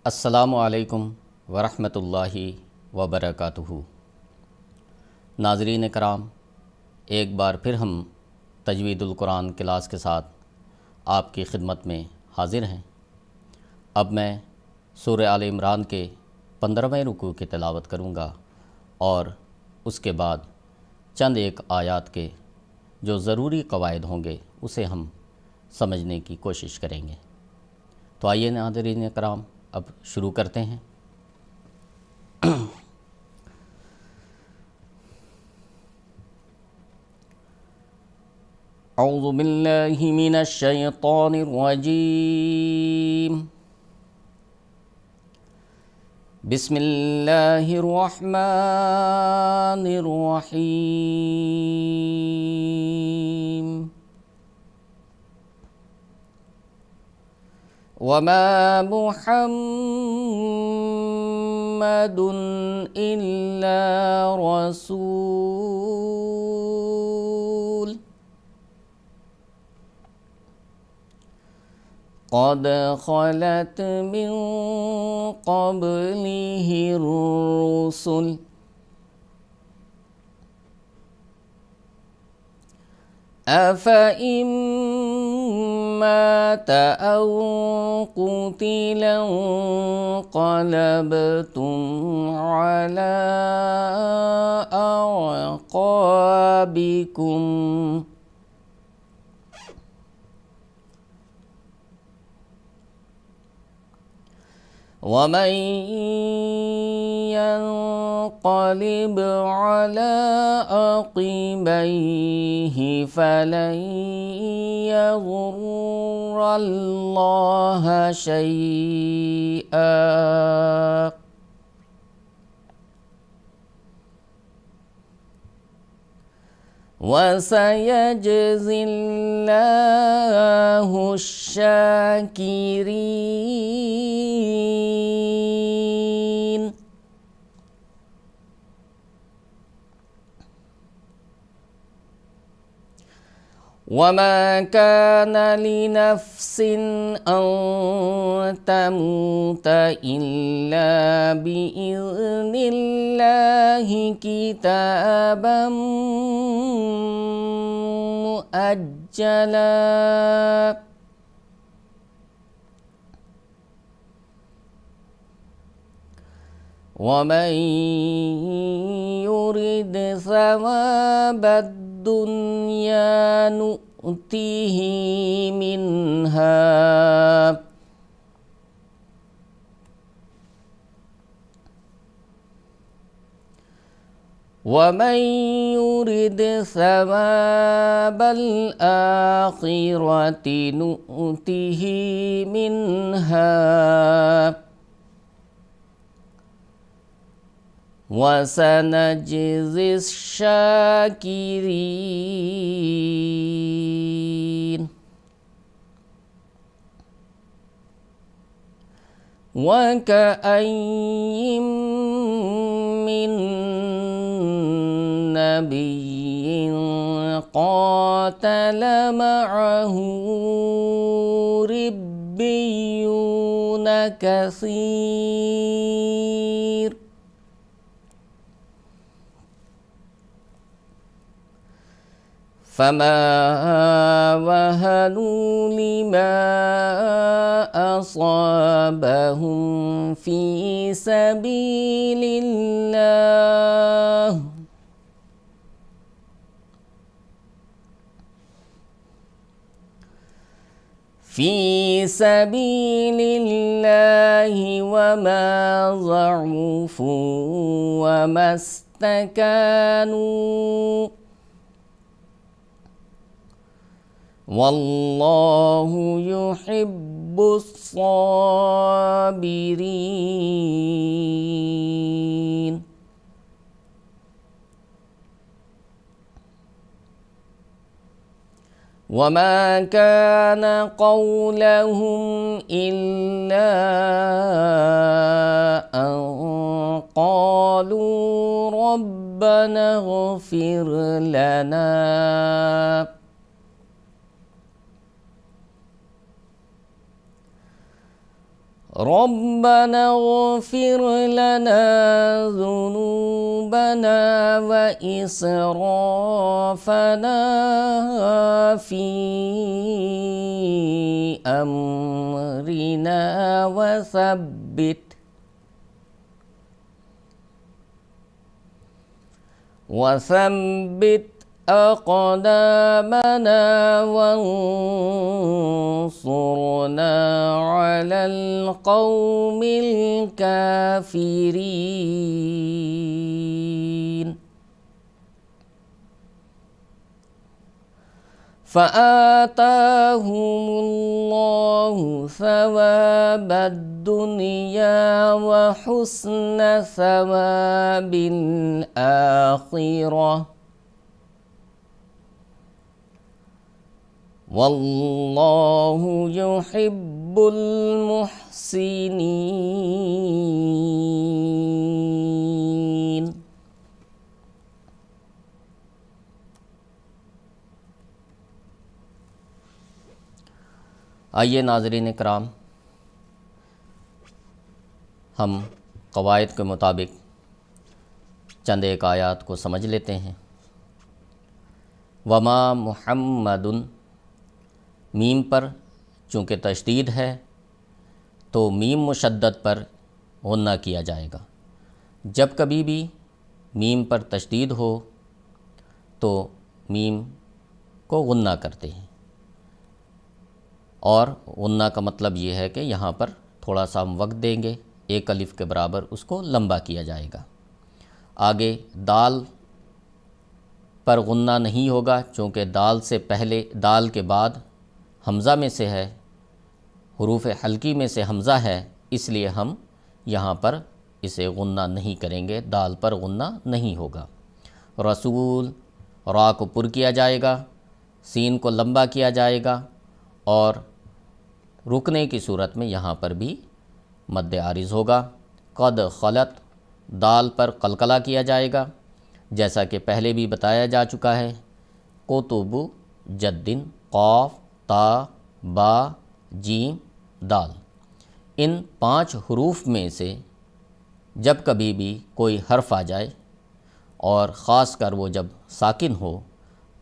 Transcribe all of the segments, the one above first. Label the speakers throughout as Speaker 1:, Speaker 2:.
Speaker 1: السلام علیکم ورحمۃ اللہ وبرکاتہ۔ ناظرین کرام، ایک بار پھر ہم تجوید القرآن کلاس کے ساتھ آپ کی خدمت میں حاضر ہیں۔ اب میں سورہ آل عمران کے 15ویں رکوع کی تلاوت کروں گا اور اس کے بعد چند ایک آیات کے جو ضروری قواعد ہوں گے اسے ہم سمجھنے کی کوشش کریں گے۔ تو آئیے ناظرین کرام، اب شروع کرتے ہیں۔ اعوذ باللہ من الشیطان الرجیم، بسم اللہ الرحمن الرحیم۔ وما محمد إلا رسول قد خلت من قبله الرسل أفإن مات أو قتل انقلبتم على أعقابكم ومن ينقلب على عقبيه فلن يضر الله شيئا وسيجزي الله الشاكرين۔ وما كان لنفس أن تموت إلا بإذن الله كتابا مؤجلا ومن يرد ثواب الدنيا نؤته منها ومن يرد ثواب الآخرة نؤته منها وسنجزي الشاكرين۔ وكأي من نبي قاتل معه ربيون كثير فما وهنوا لما أصابهم في سبيل الله وما ضعفوا وما استكانوا والله يحب الصابرين۔ وما كان قولهم إلا أن قالوا ربنا اغفر لنا ربنا اغفر لنا ذنوبنا وإسرافنا في أمرنا وثبت أقدامنا وانصرنا على القوم الكافرين. فآتاهم الله ثواب الدنيا وحسن ثواب الآخرة واللہ یحب المحسنین. آئیے ناظرین کرام، ہم قواعد کے مطابق چند ایک آیات کو سمجھ لیتے ہیں. وما محمد، میم پر چونکہ تشدید ہے تو میم مشدد پر غنہ کیا جائے گا. جب کبھی بھی میم پر تشدید ہو تو میم کو غنہ کرتے ہیں، اور غنہ کا مطلب یہ ہے کہ یہاں پر تھوڑا سا ہم وقت دیں گے، ایک الف کے برابر اس کو لمبا کیا جائے گا. آگے دال پر غنہ نہیں ہوگا، چونکہ دال سے پہلے، دال کے بعد حمزہ میں سے ہے، حروف حلقی میں سے حمزہ ہے، اس لیے ہم یہاں پر اسے غنہ نہیں کریں گے، دال پر غنہ نہیں ہوگا. رسول، را کو پر کیا جائے گا، سین کو لمبا کیا جائے گا، اور رکنے کی صورت میں یہاں پر بھی مد عارض ہوگا. قد خلت، دال پر قلقلہ کیا جائے گا، جیسا کہ پہلے بھی بتایا جا چکا ہے. کتب جدن، قاف، تا، با، جیم، دال، ان 5 حروف میں سے جب کبھی بھی کوئی حرف آ جائے اور خاص کر وہ جب ساکن ہو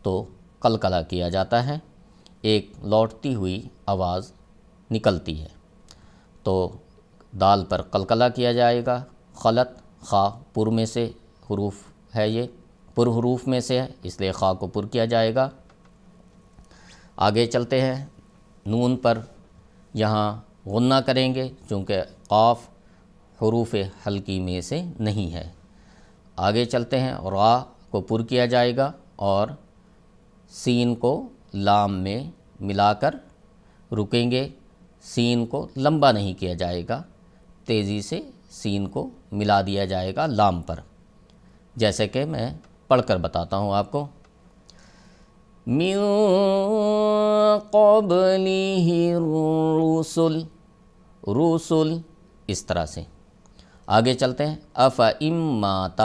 Speaker 1: تو قلقلہ کیا جاتا ہے، ایک لوٹتی ہوئی آواز نکلتی ہے. تو دال پر قلقلہ کیا جائے گا. خلط، خا پر میں سے حروف ہے، یہ پر حروف میں سے ہے، اس لیے خا کو پر کیا جائے گا. آگے چلتے ہیں. نون پر یہاں غنہ کریں گے چونکہ قاف حروف حلقی میں سے نہیں ہے. آگے چلتے ہیں. را کو پر کیا جائے گا اور سین کو لام میں ملا کر رکیں گے. سین کو لمبا نہیں کیا جائے گا، تیزی سے سین کو ملا دیا جائے گا لام پر، جیسے کہ میں پڑھ کر بتاتا ہوں آپ کو. من قبلہ الرسل، رسل، اس طرح سے. آگے چلتے ہیں. افئن مات،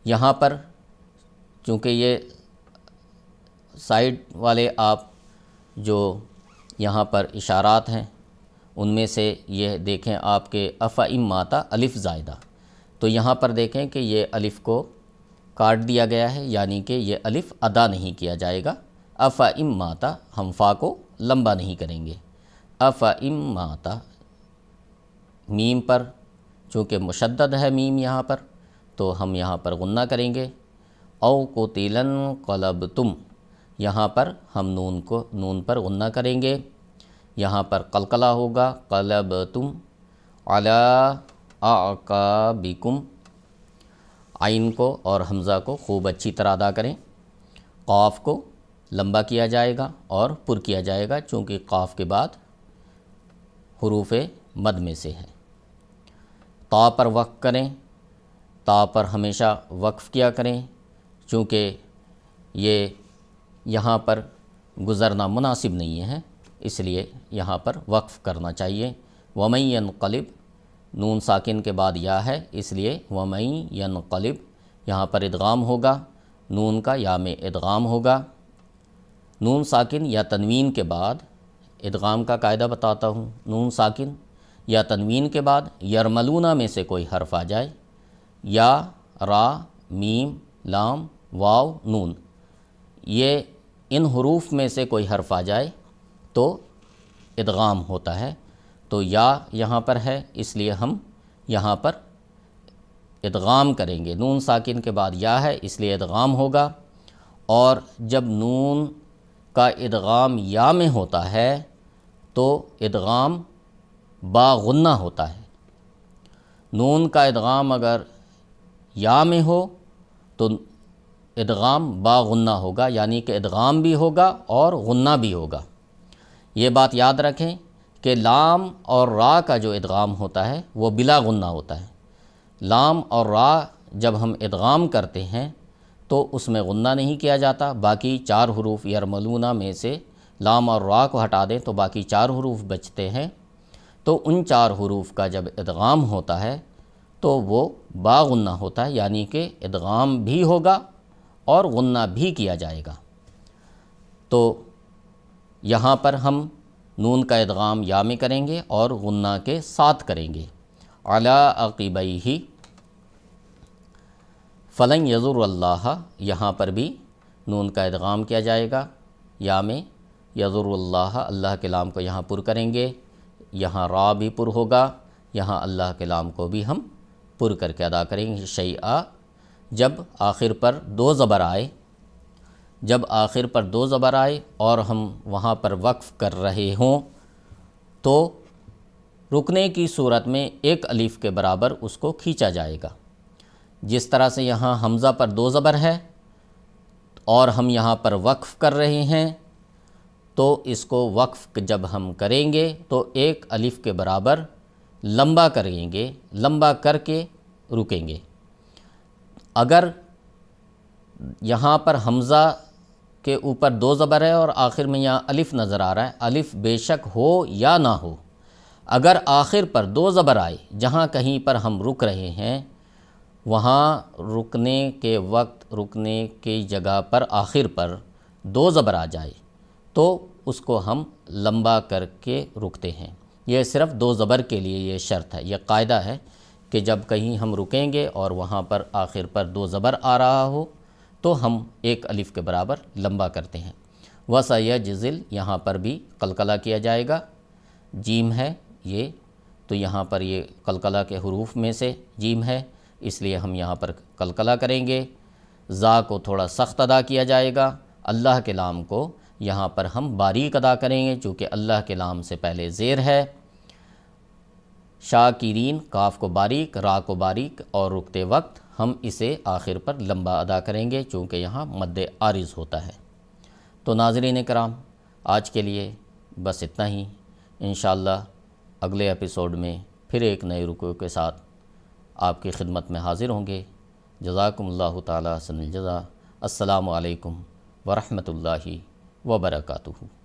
Speaker 1: یہاں پر چونکہ یہ سائیڈ والے آپ جو یہاں پر اشارات ہیں ان میں سے یہ دیکھیں آپ کے افئن مات الف زائدہ، تو یہاں پر دیکھیں کہ یہ الف کو کاٹ دیا گیا ہے، یعنی کہ یہ الف ادا نہیں کیا جائے گا. افئن مات، ہم فا کو لمبا نہیں کریں گے. افئن مات، میم پر چونکہ مشدد ہے میم یہاں پر تو ہم یہاں پر غنہ کریں گے. او قتل انقلبتم، یہاں پر ہم نون پر غنہ کریں گے. یہاں پر قلقلہ ہوگا. قلبتم علی اعقابکم، عین کو اور حمزہ کو خوب اچھی طرح ادا کریں. قاف کو لمبا کیا جائے گا اور پر کیا جائے گا چونکہ قاف کے بعد حروف مد میں سے ہے. تا پر وقف کریں، تا پر ہمیشہ وقف کیا کریں چونکہ یہ یہاں پر گزرنا مناسب نہیں ہے، اس لیے یہاں پر وقف کرنا چاہیے. ومن ینقلب، نون ساکن کے بعد یا ہے، اس لیے ومن ینقلب یہاں پر ادغام ہوگا، نون کا یا میں ادغام ہوگا. نون ساکن یا تنوین کے بعد ادغام کا قاعدہ بتاتا ہوں. نون ساکن یا تنوین کے بعد یرملون میں سے کوئی حرف آ جائے، یا را، میم، لام، واو، نون، یہ ان حروف میں سے کوئی حرف آ جائے تو ادغام ہوتا ہے۔ تو یا یہاں پر ہے، اس لیے ہم یہاں پر ادغام کریں گے۔ نون ساکن کے بعد یا ہے، اس لیے ادغام ہوگا۔ اور جب نون کا ادغام یا میں ہوتا ہے تو ادغام با غنہ ہوتا ہے۔ نون کا ادغام اگر یا میں ہو تو ادغام با غنہ ہوگا، یعنی کہ ادغام بھی ہوگا اور غنہ بھی ہوگا۔ یہ بات یاد رکھیں کہ لام اور را کا جو ادغام ہوتا ہے وہ بلا غنہ ہوتا ہے۔ لام اور را جب ہم ادغام کرتے ہیں تو اس میں غنہ نہیں کیا جاتا، باقی 4 حروف یرملون میں سے لام اور را کو ہٹا دیں تو باقی 4 حروف بچتے ہیں۔ تو ان 4 حروف کا جب ادغام ہوتا ہے تو وہ با غنہ ہوتا ہے، یعنی کہ ادغام بھی ہوگا اور غنہ بھی کیا جائے گا۔ تو یہاں پر ہم نون کا ادغام یا میں کریں گے اور غنہ کے ساتھ کریں گے۔ علی عقبیہ فلن یضر اللہ، یہاں پر بھی نون کا ادغام کیا جائے گا یا میں، یضر اللہ، اللہ کے لام کو یہاں پر کریں گے، یہاں را بھی پر ہوگا، یہاں اللہ کے لام کو بھی ہم پر کر کے ادا کریں گے۔ شیئا، جب آخر پر 2 زبر آئے، جب آخر پر 2 زبر آئے اور ہم وہاں پر وقف کر رہے ہوں تو رکنے کی صورت میں 1 الف کے برابر اس کو کھینچا جائے گا۔ جس طرح سے یہاں حمزہ پر 2 زبر ہے اور ہم یہاں پر وقف کر رہے ہیں تو اس کو وقف جب ہم کریں گے تو 1 الف کے برابر لمبا کریں گے، لمبا کر کے رکیں گے۔ اگر یہاں پر حمزہ کے اوپر 2 زبر ہے اور آخر میں یہاں الف نظر آ رہا ہے، الف بے شک ہو یا نہ ہو، اگر آخر پر 2 زبر آئے، جہاں کہیں پر ہم رک رہے ہیں وہاں رکنے کے وقت، رکنے کی جگہ پر آخر پر 2 زبر آ جائے تو اس کو ہم لمبا کر کے رکتے ہیں۔ یہ صرف 2 زبر کے لیے یہ شرط ہے، یہ قاعدہ ہے کہ جب کہیں ہم رکیں گے اور وہاں پر آخر پر 2 زبر آ رہا ہو تو ہم 1 الف کے برابر لمبا کرتے ہیں۔ وَسَيَجْزِلْ، یہاں پر بھی قلقلہ کیا جائے گا۔ جیم ہے یہ، تو یہاں پر یہ قلقلہ کے حروف میں سے جیم ہے، اس لیے ہم یہاں پر قلقلہ کریں گے۔ زا کو تھوڑا سخت ادا کیا جائے گا۔ اللہ کے لام کو یہاں پر ہم باریک ادا کریں گے چونکہ اللہ کے لام سے پہلے زیر ہے۔ شاکرین، کاف کو باریک، را کو باریک، اور رکتے وقت ہم اسے آخر پر لمبا ادا کریں گے چونکہ یہاں مد عارض ہوتا ہے۔ تو ناظرین کرام، آج کے لیے بس اتنا ہی۔ انشاءاللہ اگلے ایپیسوڈ میں پھر ایک نئے رکوع کے ساتھ آپ کی خدمت میں حاضر ہوں گے۔ جزاکم اللہ تعالی احسن الجزا۔ السلام علیکم ورحمۃ اللہ وبرکاتہ۔